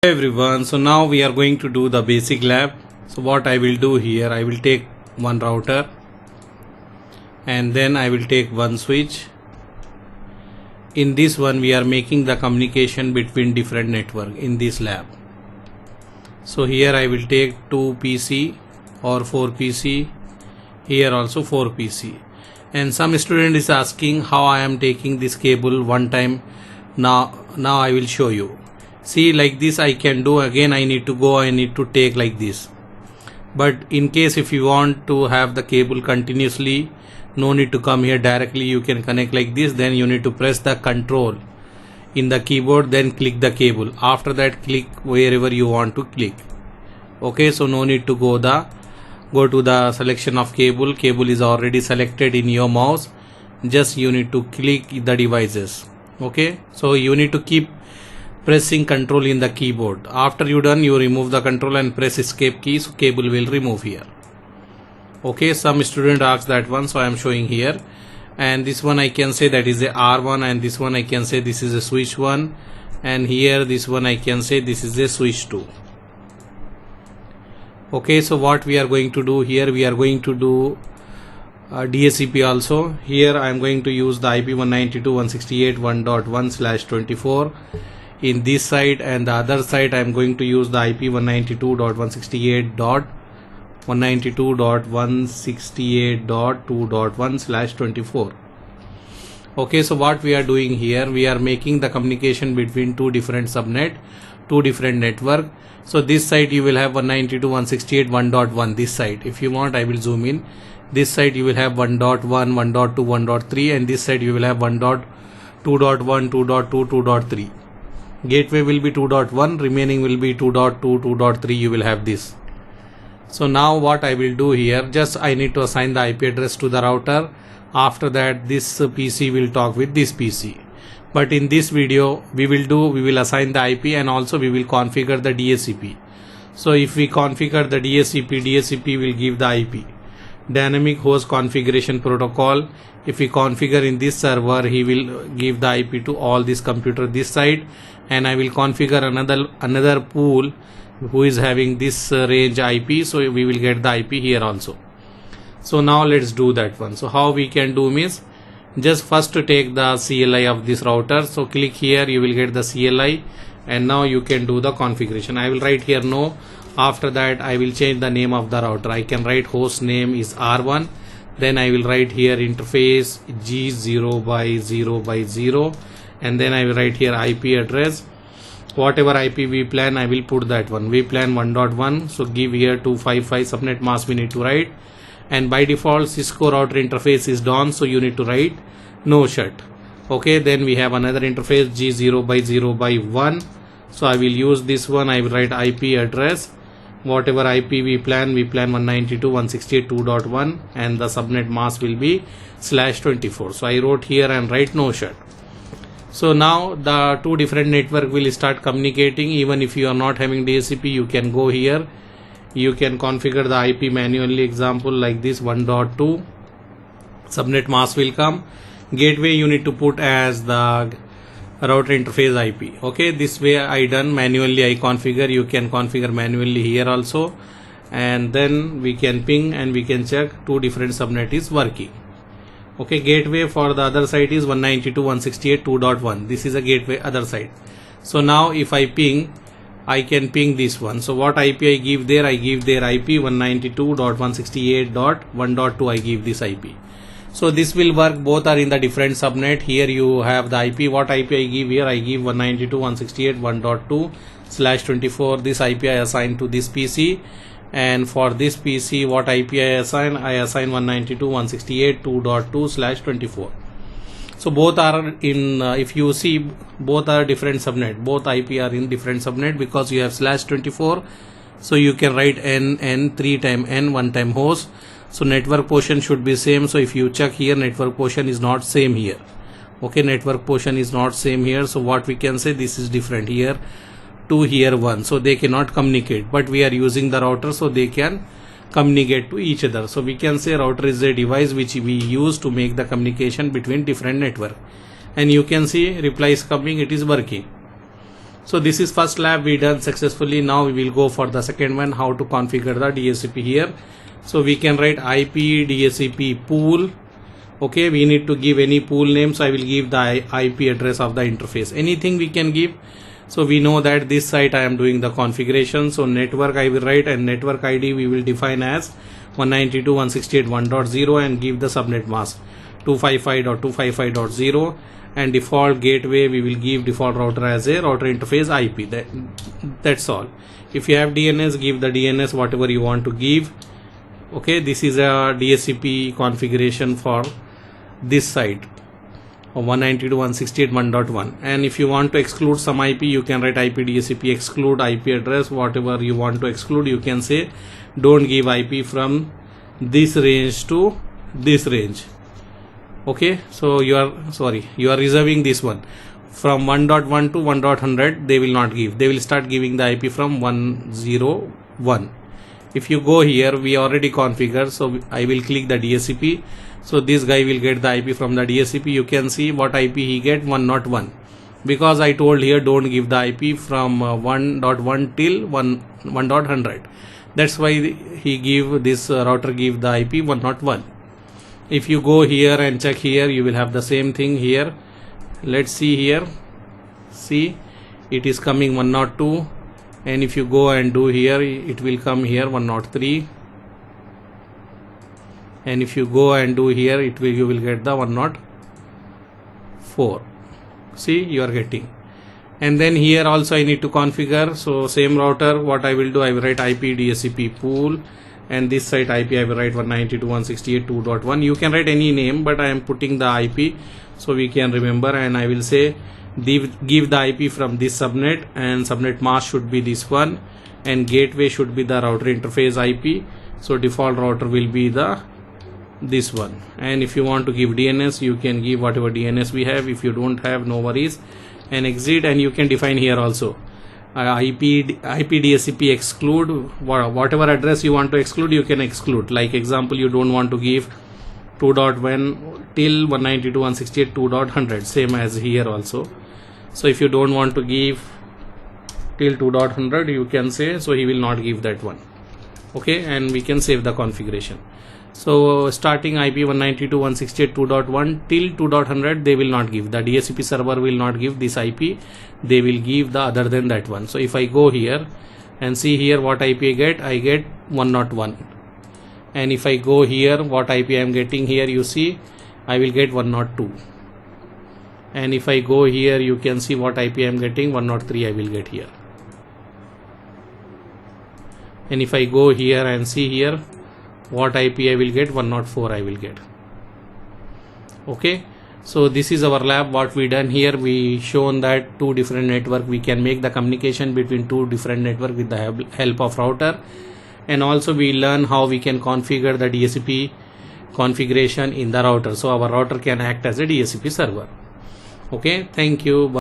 Hey everyone, so now we are going to do the basic lab. So what I will do here, I will take one router and then I will take one switch. In this one we are making the communication between different network in this lab. So here I will take 2 PC or 4 PC, here also 4 PC, and some student is asking how I am taking this cable one time. Now I will show you. See, like this I can do. Again I need to take like this. But in case if you want to have the cable continuously, no need to come here directly, you can connect like this. Then you need to press the control in the keyboard, then click the cable. After that click wherever you want to click. Okay, so no need to go to the selection of cable. Cable is already selected in your mouse. Just you need to click the devices. Okay, so you need to keep pressing control in the keyboard. After you done, you remove the control and press escape key, so cable will remove here. Okay, some student asked that one, so I am showing here. And this one I can say that is a R1, and this one I can say this is a switch 1, and here this one I can say this is a switch 2. Okay, so what we are going to do here, we are going to do DHCP also. Here I am going to use the IP 192.168.1.1/24 in this side, and the other side I am going to use the IP 192.168.168.2.1/24. Okay, so what we are doing here, we are making the communication between two different subnet, two different network. So this side you will have 192.168.1.1. this side, if you want I will zoom in. This side you will have 1.1, 1.2, 1.3, and this side you will have 1.2.1, 2.2, 2.3. Gateway will be 2.1, remaining will be 2.2, 2.3. you will have this. So now what I will do here, just I need to assign the IP address to the router. After that this PC will talk with this PC. But in this video we will assign the IP, and also we will configure the DHCP. So if we configure the DHCP will give the IP. Dynamic host configuration protocol. If we configure in this server, he will give the IP to all this computer this side, and I will configure another pool who is having this range IP, so we will get the IP here also. So now let's do that one. So how we can do means, just first to take the CLI of this router. So click here, you will get the CLI, and now you can do the configuration. I will write here no. After that I will change the name of the router. I can write host name is R1. Then I will write here interface G0/0/0, and then I will write here IP address. Whatever IP VPLAN I will put that one. VPLAN 1.1. So give here 255 subnet mask we need to write. And by default CISCO router interface is done, so you need to write no shut. Okay, then we have another interface G0/0/1. So I will use this one. I will write IP address. Whatever IP VPLAN 192.168.2.1, and the subnet mask will be /24. So I wrote here and write no shut. So now the two different network will start communicating. Even if you are not having DHCP, you can go here. You can configure the IP manually. Example like this 1.2. Subnet mask will come. Gateway you need to put as the router interface IP. Okay, this way I done manually. I configure. You can configure manually here also, and then we can ping and we can check two different subnet is working. Okay, gateway for the other side is 192.168.2.1. this is a gateway other side. So now if I ping, I can ping this one. So what IP I give there, I give their IP 192.168.1.2. I give this IP. So this will work. Both are in the different subnet. Here you have the IP. What IP I give here? I give 192.168.1.2/24. This IP I assign to this PC. And for this PC, what IP I assign? I assign 192.168.2.2/24. So both are in, if you see, both are different subnet. Both IP are in different subnet because you have /24. So you can write n 3 times n 1 time host. So network portion should be same. So if you check here, network portion is not same here. Okay, network portion is not same here. So what we can say, this is different here 2, here 1. So they cannot communicate, but we are using the router so they can communicate to each other. So we can say router is a device which we use to make the communication between different network. And you can see reply is coming, it is working. So this is first lab we done successfully. Now we will go for the second one, how to configure the DHCP here. So we can write IP DHCP pool. Okay, we need to give any pool name, so I will give the IP address of the interface, anything we can give. So we know that this site I am doing the configuration, so network I will write, and network ID we will define as 192.168.1.0 and give the subnet mask 255.255.0, and default gateway we will give default router as a router interface IP. That's all. If you have DNS, give the DNS whatever you want to give. Okay, this is a DHCP configuration for this site 192.168.1.1. and if you want to exclude some IP, you can write IP DHCP exclude IP address. Whatever you want to exclude, you can say don't give IP from this range to this range. Okay, so you are reserving this one from 1.1 to 1.100. They will not give, they will start giving the IP from 101. If you go here, we already configured, so I will click the DHCP. So this guy will get the IP from the DHCP. You can see what IP he get, 101, because I told here don't give the IP from 1.1 till 1.100. That's why he give this router give the IP 101. If you go here and check here, you will have the same thing here. Let's see here. See, it is coming 102. And if you go and do here, it will come here 103. And if you go and do here, you will get the 104. See, you are getting. And then here also I need to configure. So same router, what I will do, I will write IP DHCP pool, and this site IP I will write 192.168.2.1. You can write any name, but I am putting the IP so we can remember, and I will say give the IP from this subnet, and subnet mask should be this one, and gateway should be the router interface IP. So default router will be this one. And if you want to give DNS, you can give whatever DNS we have. If you don't have, no worries, and exit. And you can define here also IP DHCP exclude, whatever address you want to exclude, you can exclude. Like example, you don't want to give 2.1 till 192.168.2.100, same as here also. So if you don't want to give till 2.100, you can say, so he will not give that one. Okay, and we can save the configuration. So starting IP 192.168.2.1 till 2.100, they will not give, the DHCP server will not give this IP, they will give the other than that one. So if I go here and see here what IP I get 101. And if I go here, what IP I am getting here, you see I will get 102. And if I go here, you can see what IP I am getting, 103 I will get here. And if I go here and see here what IP I will get, 104 I will get. Okay, so this is our lab. What we done here, we shown that two different network, we can make the communication between two different network with the help of router, and also we learn how we can configure the DHCP configuration in the router, so our router can act as a DHCP server. Okay, thank you. Bye.